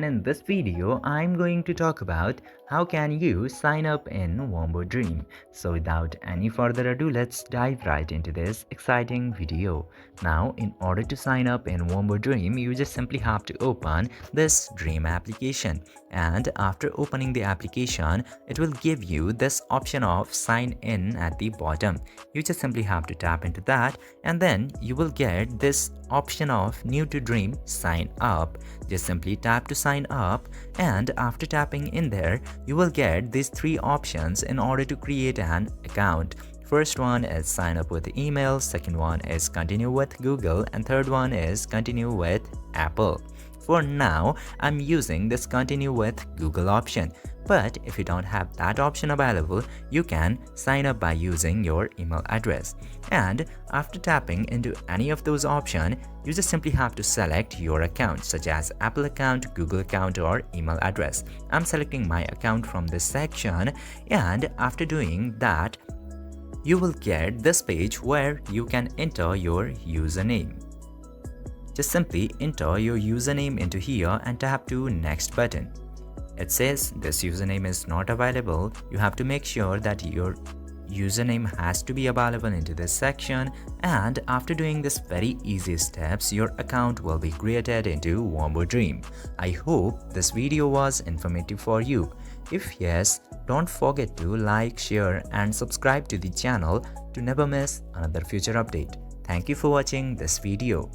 In this video, I'm going to talk about how can you sign up in Wombo Dream. So without any further ado, let's dive right into this exciting video. Now, in order to sign up in Wombo Dream, you just simply have to open this Dream application. And after opening the application, it will give you this option of sign in at the bottom. You just simply have to tap into that, and then you will get this option of new to Dream sign up. Just simply tap to sign up, and after tapping in there, you will get these three options in order to create an account. First one is sign up with email, second one is continue with Google, and third one is continue with Apple. For now, I'm using this continue with Google option. But if you don't have that option available, you can sign up by using your email address. And after tapping into any of those options, you just simply have to select your account, such as Apple account, Google account, or email address. I'm selecting my account from this section, and after doing that, you will get this page where you can enter your username. Just simply enter your username into here and tap to next button. It says this username is not available. You have to make sure that your username has to be available into this section, and after doing this very easy steps, your account will be created into Wombo Dream. I hope this video was informative for you. If yes, don't forget to like, share and subscribe to the channel to never miss another future update. Thank you for watching this video.